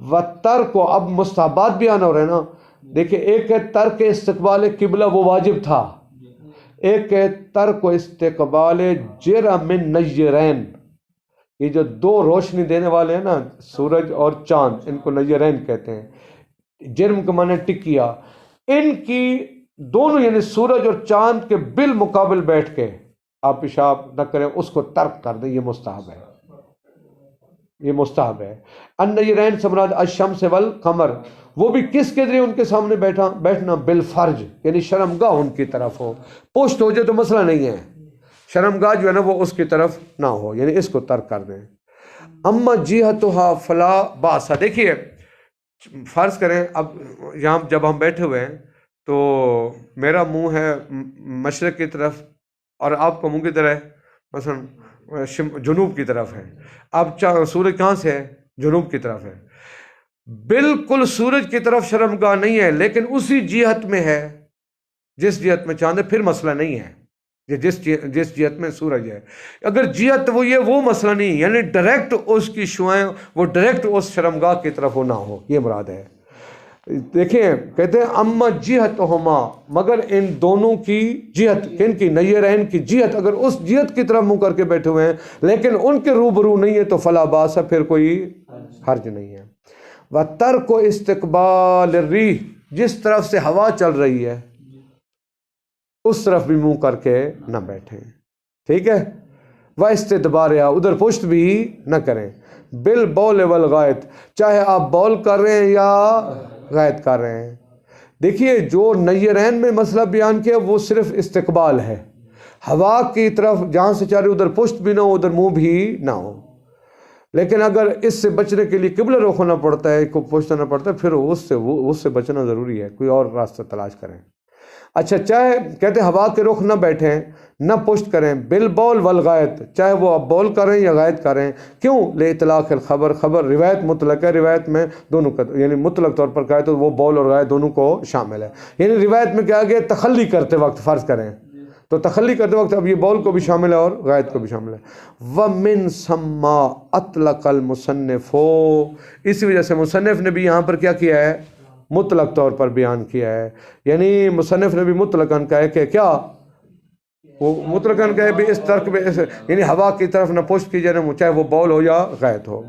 وَتَرْکُ، کو اب مستحبات بھی آنا ہو رہے ہیں نا، دیکھیں ایک ہے ترک استقبال قبلہ، وہ واجب تھا، ایک ہے ترک استقبال جرم النیرین، یہ جو 2 روشنی دینے والے ہیں نا، سورج اور چاند، ان کو نیرین کہتے ہیں، جرم کا معنی ٹکیا، ان کی دونوں یعنی سورج اور چاند کے بالمقابل بیٹھ کے آپ پیشاب نہ کریں، اس کو ترک کر دیں، یہ مستحب ہے، یہ مستحب ہے۔ النیرین سے مراد الشمس والقمر، وہ بھی کس کے ذریعے ان کے سامنے بیٹھنا، بالفرج، یعنی شرمگاہ ان کی طرف ہو، پشت ہو جائے تو مسئلہ نہیں ہے، شرمگاہ جو ہے نا وہ اس کی طرف نہ ہو، یعنی اس کو ترک کر دیں۔ اما جہتھا فلا باس، دیکھیے فرض کریں اب یہاں جب ہم بیٹھے ہوئے ہیں تو میرا منہ ہے مشرق کی طرف اور آپ کا منہ کی طرف ہے مثلا جنوب کی طرف ہے، اب سورج کہاں سے ہے، جنوب کی طرف ہے، بالکل سورج کی طرف شرمگاہ نہیں ہے لیکن اسی جہت میں ہے جس جہت میں چاند ہے، پھر مسئلہ نہیں ہے، جس جہت میں سورج ہے، اگر جہت وہ یہ وہ مسئلہ نہیں، یعنی ڈائریکٹ اس کی شعاعیں وہ ڈائریکٹ اس شرمگاہ کی طرف نہ ہو، یہ مراد ہے۔ دیکھیں کہتے ہیں اما جہتہما، مگر ان دونوں کی جہت، کن کی؟ نیرین کی جہت، اگر اس جہت کی طرف منہ کر کے بیٹھے ہوئے ہیں لیکن ان کے روبرو نہیں ہے تو فلا باس، پھر کوئی حرج نہیں ہے۔ وَتَرْكُ اسْتِقْبَالِ الرِّيحِ، جس طرف سے ہوا چل رہی ہے اس طرف بھی منہ کر کے نہ بیٹھیں، ٹھیک ہے؟ وَاسْتِدْبَارِهَا، ادھر پشت بھی نہ کریں۔ بالبول والغائط، چاہے آپ بول کر رہے ہیں یا غائط کر رہے ہیں۔ دیکھیے جو نیرین میں مسئلہ بیان کیا وہ صرف استقبال ہے، ہوا کی طرف جہاں سے چاہ رہے ادھر پشت بھی نہ ہو ادھر منہ بھی نہ ہو، لیکن اگر اس سے بچنے کے لیے قبلہ رخ ہونا پڑتا ہے، کو پوچھنا پڑتا ہے، پھر اس سے بچنا ضروری ہے، کوئی اور راستہ تلاش کریں۔ اچھا چاہے کہتے ہیں ہوا کے رخ نہ بیٹھیں نہ پشت کریں، بالبول والغائط، چاہے وہ آپ بول کریں یا غائط کریں، کیوں؟ لِإِطْلَاقِ الخبر، خبر روایت مطلق ہے، روایت میں دونوں کا یعنی مطلق طور پر کہے تو وہ بول اور غائط دونوں کو شامل ہے، یعنی روایت میں کیا گیا تخلی کرتے وقت فرض کریں تو تخلی کرتے وقت اب یہ بول کو بھی شامل ہے اور غائط کو بھی شامل ہے۔ وَمِن ثم اطلق المصنف، اسی وجہ سے مصنف نے بھی یہاں پر کیا کیا ہے؟ مطلق طور پر بیان کیا ہے، یعنی مصنف نے بھی مطلقاً کہا ہے کہ کیا وہ مطلقاً کہے بھی اس ترک میں یعنی ہوا کی طرف نہ پشت کیجیے نہ چاہے وہ بول ہو یا غائط ہو۔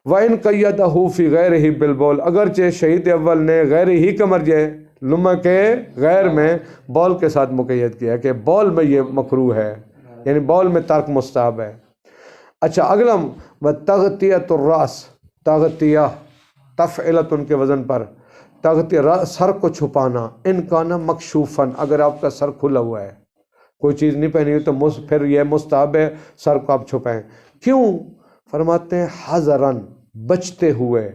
وَإِن قَيَّدَهُ فِي غَيْرِهِ بِالْبَوْلِ، اگرچہ شہید اول نے غیر ہی کا مرجع لمح کے غیر میں بول کے ساتھ مقید کیا ہے کہ بول میں یہ مکروہ ہے، یعنی بول میں ترک مستحب ہے۔ اچھا اگلا وَتَغْطِيَةُ الرَّأْسِ، تغطیہ تفعلت ان کے وزن پر، تغطیہ سر کو چھپانا، ان کا نا مکشوفاً، اگر آپ کا سر کھلا ہوا ہے کوئی چیز نہیں پہنی ہوئی تو پھر یہ مستحب ہے سر کو آپ چھپائیں۔ کیوں؟ فرماتے ہیں حذراً، بچتے ہوئے،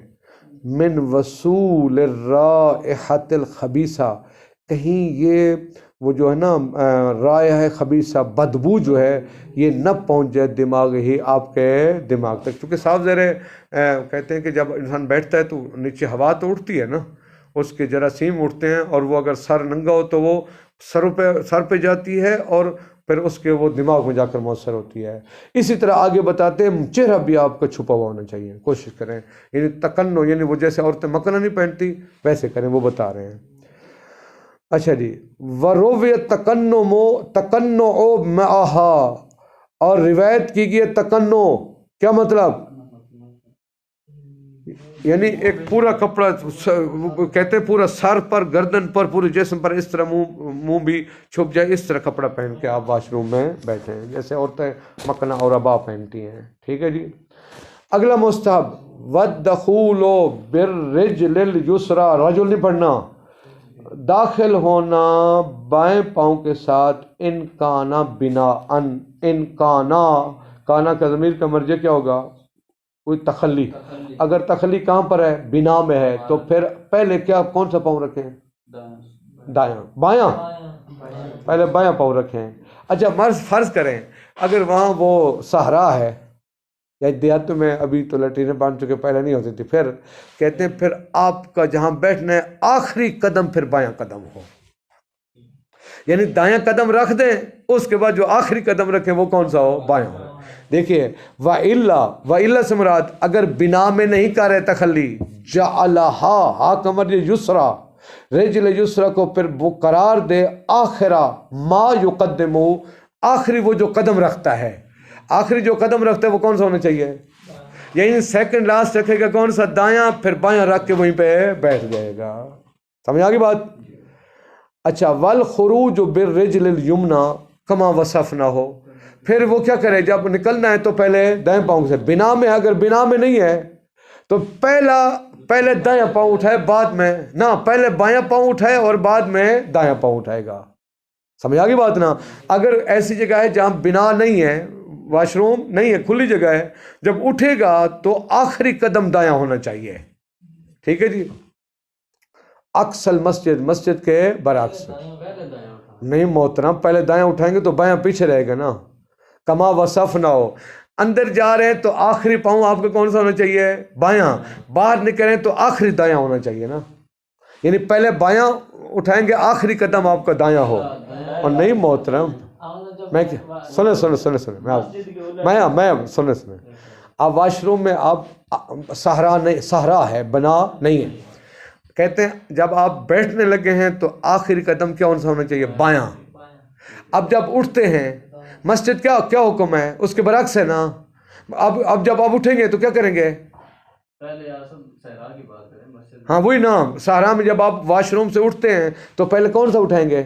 من وصول الرائحۃ الخبیثہ، کہیں یہ وہ جو ہے نا رائحہ خبیثہ بدبو جو ہے یہ نہ پہنچ جائے دماغ ہی آپ کے دماغ تک، کیونکہ صاف ظاہر کہتے ہیں کہ جب انسان بیٹھتا ہے تو نیچے ہوا تو اٹھتی ہے نا، اس کے جراثیم اٹھتے ہیں اور وہ اگر سر ننگا ہو تو وہ سر پہ جاتی ہے اور پھر اس کے وہ دماغ میں جا کر مؤثر ہوتی ہے۔ اسی طرح آگے بتاتے ہیں چہرہ بھی آپ کا چھپا ہوا ہونا چاہیے، کوشش کریں، یعنی تکنو، یعنی وہ جیسے عورتیں مکنا نہیں پہنتی ویسے کریں، وہ بتا رہے ہیں۔ اچھا جی، وَرُوِيَ تَقَنُّعُ مَعَهَا، اور روایت کی گئی تکنو، کیا مطلب؟ یعنی ایک پورا کپڑا کہتے ہیں پورا سر پر، گردن پر، پورے جسم پر اس طرح منہ بھی چھپ جائے، اس طرح کپڑا پہن کے آپ واش روم میں بیٹھے ہیں جیسے عورتیں مکنا اور عبا پہنتی ہیں، ٹھیک ہے جی۔ اگلا مستحب وَالدَّخُولُ بِالرِّجْلِ الْيُسْرَى، رجل نہیں پڑھنا، داخل ہونا بائیں پاؤں کے ساتھ، ان کانا بنا ان، ان کانا، کانا کا ضمیر کا مرجع کیا ہوگا؟ کوئی تخلی، اگر تخلی کہاں پر ہے؟ بنا میں ہے، تو پھر پہلے کیا کون سا پاؤں رکھیں؟ دایاں، بایاں، پہلے بایاں پاؤں رکھیں۔ اچھا فرض کریں اگر وہاں وہ صحرا ہے یا دیہاتوں میں ابھی تو لیٹرینیں بن چکے پہلے نہیں ہوتی تھی، پھر کہتے ہیں پھر آپ کا جہاں بیٹھنا ہے آخری قدم پھر بایاں قدم ہو، یعنی دایاں قدم رکھ دیں اس کے بعد جو آخری قدم رکھیں وہ کون سا ہو؟ بایاں ہو۔ دیکھیے وَإِلَّا سے مراد اگر بنا میں نہیں کر رہے تخلی، جَعَلَهَا، ہا کمر یسرا، رجل یسرا کو پھر وہ قرار دے آخرہ ما یقدمو، آخری وہ جو قدم رکھتا ہے، آخری جو قدم رکھتا ہے وہ کون سا ہونا چاہیے؟ یعنی سیکنڈ لاسٹ رکھے گا کون سا؟ دایاں، پھر بایاں رکھ کے وہیں پہ بیٹھ جائے گا۔ سمجھ آگی بات؟ اچھا والخروج بالرجل الیمنی کما وصفنا ہو، پھر وہ کیا کرے جب نکلنا ہے تو پہلے دائیں پاؤں سے، بنا میں اگر بنا میں نہیں ہے تو پہلے دائیں پاؤں اٹھائے بعد میں نہ، پہلے بایاں پاؤں اٹھائے اور بعد میں دائیں پاؤں اٹھائے گا۔ سمجھ آگی بات نا؟ اگر ایسی جگہ ہے جہاں بنا نہیں ہے، واش روم نہیں ہے، کھلی جگہ ہے، جب اٹھے گا تو آخری قدم دایاں ہونا چاہیے، ٹھیک ہے جی۔ عکس المسجد، مسجد کے برعکس نہیں محترم، پہلے دایاں اٹھائیں گے تو بایاں پیچھے رہے گا نا، کما وصف نہ ہو۔ اندر جا رہے ہیں تو آخری پاؤں آپ کا کون سا ہونا چاہیے؟ بایاں، باہر نکلیں تو آخری دایاں ہونا چاہیے نا، یعنی پہلے بایاں اٹھائیں گے آخری قدم آپ کا دایاں ہو، اور نہیں محترم میں سنیں آپ واش روم میں آپ صحرا ہے، بنا نہیں ہے، کہتے ہیں جب آپ بیٹھنے لگے ہیں تو آخری قدم کیا ہونا چاہیے؟ بایاں. اب جب اٹھتے ہیں مسجد کیا حکم ہے؟ اس کے برعکس ہے نا. اب جب آپ اٹھیں گے تو کیا کریں گے؟ پہلے صحرا کی بات کریں مسجد. ہاں وہی نا، صحرا میں جب آپ واش روم سے اٹھتے ہیں تو پہلے کون سا اٹھائیں گے؟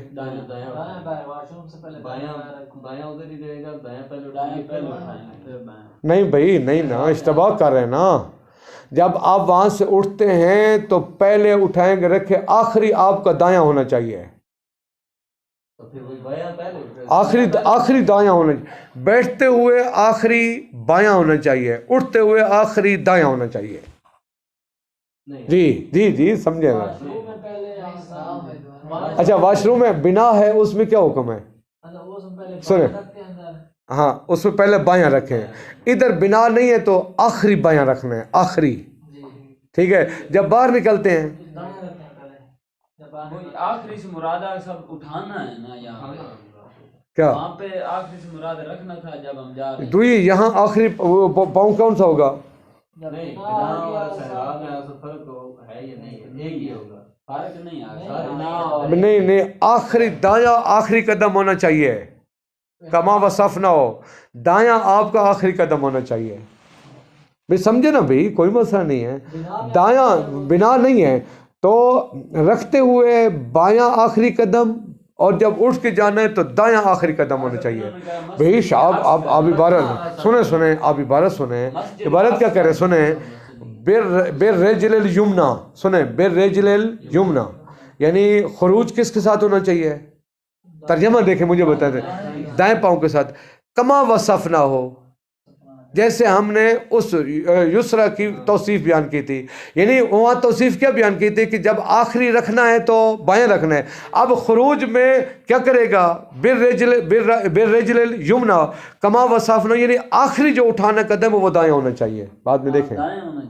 بایاں ادھر ہی رہے گا، دایاں پہلے اٹھائیں گے. نہیں بھائی، نہیں نا، اشتباہ کر رہے ہیں نا. جب آپ وہاں سے اٹھتے ہیں تو پہلے اٹھائیں گے رکھے آخری آپ کا دایاں ہونا چاہیے. آخری دایاں ہونا چاہیے. بیٹھتے ہوئے آخری بایاں ہونا چاہیے، اٹھتے ہوئے آخری دایاں ہونا چاہیے. جی سمجھے گا. اچھا واش روم میں بنا ہے، اس میں کیا حکم ہے؟ سنیں، ہاں اس میں پہلے بایاں رکھیں. ادھر بنا نہیں ہے تو آخری بایاں رکھنا ہے، آخری. ٹھیک ہے. جب باہر نکلتے ہیں آخری سے مراد سب اٹھانا ہے نا. یہاں کیا وہاں پہ آخری سے مراد رکھنا تھا جب ہم جا رہے ہیں. تو یہاں آخری پاؤں کون سا ہوگا؟ نہیں، بنا اور صحرا میں فرق ہے یا نہیں ہے؟ ایک ہی ہوگا، فرق نہیں آ. نہیں، آخری دایاں آخری قدم ہونا چاہیے. کما وصف نہ ہو، دایاں آپ کا آخری قدم ہونا چاہیے. بھائی سمجھے نا بھائی، کوئی مسئلہ نہیں ہے. دایاں بنا نہیں ہے تو رکھتے ہوئے بایاں آخری قدم، اور جب اٹھ کے جانا ہے تو دایاں آخری قدم ہونا چاہیے. بھائی صاحب آپ عبارت سنیں، آپ عبارت سنیں. عبارت کیا کہہ رہے سنیں؟ بالرجل الیمنی، سنیں، بالرجل الیمنی یعنی خروج کس کے ساتھ ہونا چاہیے؟ ترجمہ دیکھیں، مجھے بتا دیں. دائیں پاؤں کے ساتھ. کما وصفنا ہو، جیسے ہم نے اس یسرا کی توصیف بیان کی تھی. یعنی وہاں توصیف کیا بیان کی تھی کہ جب آخری رکھنا ہے تو بایاں رکھنا ہے. اب خروج میں کیا کرے گا؟ بالرجل الیمنی کما وصفنا، یعنی آخری جو اٹھانا قدم ہے وہ دایاں ہونا چاہیے. بعد میں دیکھیں.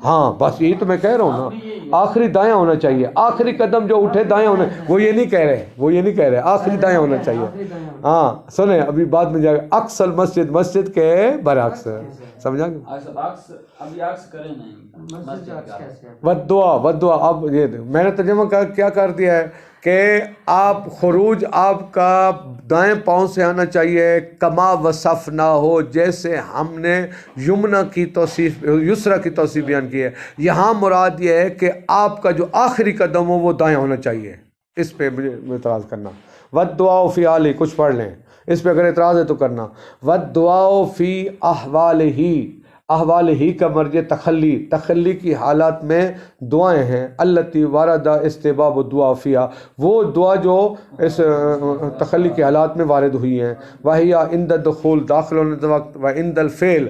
ہاں بس یہی تو میں کہہ رہا ہوں نا، آخری دایاں ہونا چاہیے. آخری قدم جو اٹھے دایاں ہونا، وہ یہ نہیں کہہ رہے آخری دایاں ہونا چاہیے. ہاں سنیں، ابھی بعد میں جائے گا. عکس مسجد کے برعکس، سمجھا گے؟ ابھی عکس کریں نہیں. ودعا. اب یہ میں نے ترجمہ کیا کر دیا ہے کہ آپ خروج آپ کا دائیں پاؤں سے آنا چاہیے. کما وصفنا ہو، جیسے ہم نے یمنا کی توصیف، یسرا کی توصیف بیان کی ہے. یہاں مراد یہ ہے کہ آپ کا جو آخری قدم ہو وہ دایاں ہونا چاہیے. اس پہ مجھے اعتراض کرنا. ودعا فی احوالی، کچھ پڑھ لیں اس پہ، اگر اعتراض ہے تو کرنا. ودعا فی احوال ہی کا مرج تخلی کی حالات میں دعائیں ہیں. التی وارد استباب دعا فیہا، وہ دعا جو اس تخلی کے حالات میں وارد ہوئی ہیں. وہیا عند الدخول، داخل ہونے کے وقت. و عند الفعل،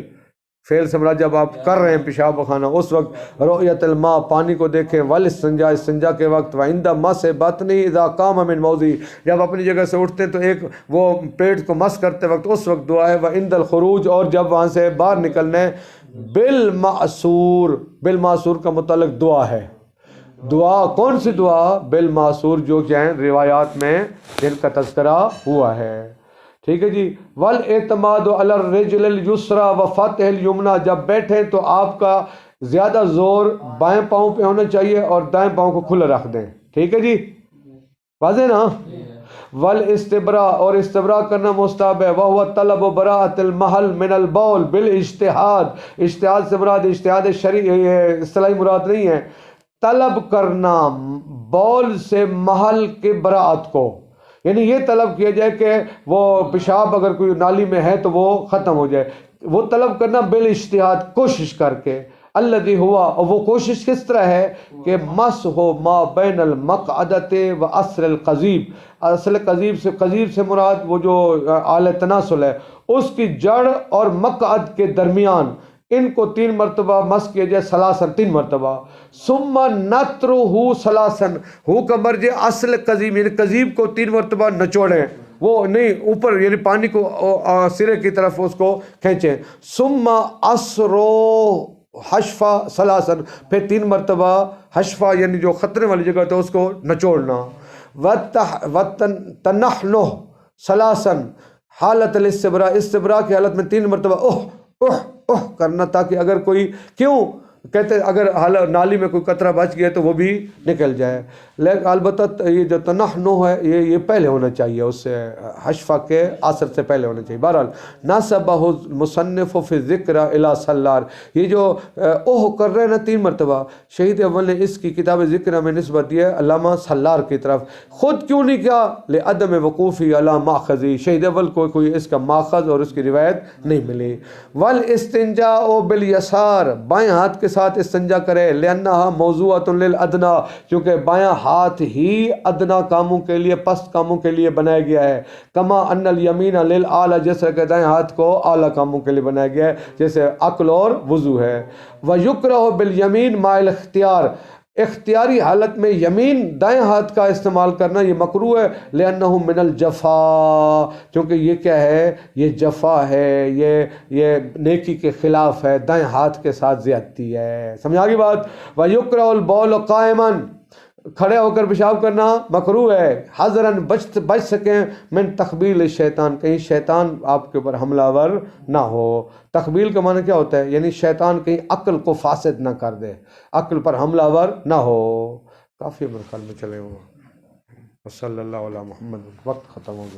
فعل سے مراد جب آپ کر رہے ہیں پیشاب خانہ اس وقت. رؤیت الماء، پانی کو دیکھیں. والاستنجاء، استنجا کے وقت. و عند مس بطنہ اذا قام من موضع، جب اپنی جگہ سے اٹھتے ہیں تو ایک وہ پیٹ کو مس کرتے وقت اس وقت دعا ہے. و عند الخروج، اور جب وہاں سے باہر نکلنے. بالمعصور کا متعلق دعا ہے. دعا کون سی دعا؟ بالمعصور، جو کیا ہیں روایات میں جن کا تذکرہ ہوا ہے. ٹھیک ہے جی. والاعتماد علی الرجل الیسری وفتح الیمنی، جب بیٹھیں تو آپ کا زیادہ زور بائیں پاؤں پہ ہونا چاہیے اور دائیں پاؤں کو کھلا رکھ دیں. ٹھیک ہے جی، واضح نا. والاستبراء، اور استبراء کرنا مستحب ہے. وہو طلب براءۃ المحل من البول بالاجتہاد، اجتہاد سے مراد اجتہاد شرعی اصطلاحی مراد نہیں ہے. طلب کرنا بول سے محل کے براءت کو، یعنی یہ طلب کیا جائے کہ وہ پیشاب اگر کوئی نالی میں ہے تو وہ ختم ہو جائے. وہ طلب کرنا بالاجتہاد، کوشش کر کے. الذی ہوا، اور وہ کوشش کس طرح ہے کہ مس ہو ما بین المقعدۃ و اصل القضیب. اصل قضیب سے مراد وہ جو آلہ تناسل ہے، اس کی جڑ اور مقعد کے درمیان. ان کو 3 مرتبہ مس کیا جائے، سلاسن 3 مرتبہ. ثم نترہ سلاسن، ہو کا مرج اصل قضیب، یعنی قضیب کو 3 مرتبہ نچوڑیں، وہ نہیں اوپر، یعنی پانی کو سرے کی طرف اس کو کھینچیں. ثم اسرو حشفہ سلاسن، پھر 3 مرتبہ حشفہ یعنی جو خطرے والی جگہ تھا اس کو نچوڑنا. وتنحنہ سلاسن حالت الاستبراء، استبراء کی حالت میں 3 مرتبہ اوہ اوہ اوہ کرنا، تاکہ اگر کوئی، کیوں کہتے ہیں اگر نالی میں کوئی قطرہ بچ گیا تو وہ بھی نکل جائے، لیکن البتہ یہ جو تنحنو ہے یہ پہلے ہونا چاہیے، اس سے حشفہ کے اثر سے پہلے ہونا چاہیے۔ بہرحال نسبہ مصنف فی ذکر الی سلار، یہ جو اوہ کر رہے ہیں نا 3 مرتبہ، شہید اول نے اس کی کتاب ذکر میں نسبت دی ہے علامہ سلار کی طرف، خود کیوں نہیں کیا؟ لعدم وقوفی علی ماخذی، شہید اول کو کوئی اس کا ماخذ اور اس کی روایت نہیں ملی۔ والاستنجاء بالیسار، بائیں ہاتھ کے ساتھ استنجا کرے، لأنہا موضوعۃ للادنی، کیونکہ بایاں ہاتھ ہی ادنا کاموں کے لیے، پست کاموں کے لیے بنایا گیا ہے، کما ان الیمین للآلہ، جیسے کہ دائیں ہاتھ کو اعلیٰ کاموں کے لیے بنایا گیا ہے، جیسے عقل اور وضو ہے۔ ویکرہ بالیمین مع الاختیار، اختیاری حالت میں یمین دائیں ہاتھ کا استعمال کرنا یہ مکروہ ہے، لأنہ من الجفا، کیونکہ یہ کیا ہے؟ یہ جفا ہے، یہ نیکی کے خلاف ہے، دائیں ہاتھ کے ساتھ زیادتی ہے۔ سمجھ آگی بات؟ وَيُكْرَهُ الْبَوْلُ قَائِمًا، کھڑے ہو کر پیشاب کرنا مکروہ ہے، حذراً بچ سکیں من تقبیل الشیطان، کہیں شیطان آپ کے اوپر حملہ آور نہ ہو۔ تقبیل کا معنی کیا ہوتا ہے؟ یعنی شیطان کہیں عقل کو فاسد نہ کر دے، عقل پر حملہ آور نہ ہو۔ کافی میرے خیال میں چلے ہو، صلی اللہ علیہ محمد، وقت ختم ہو گیا۔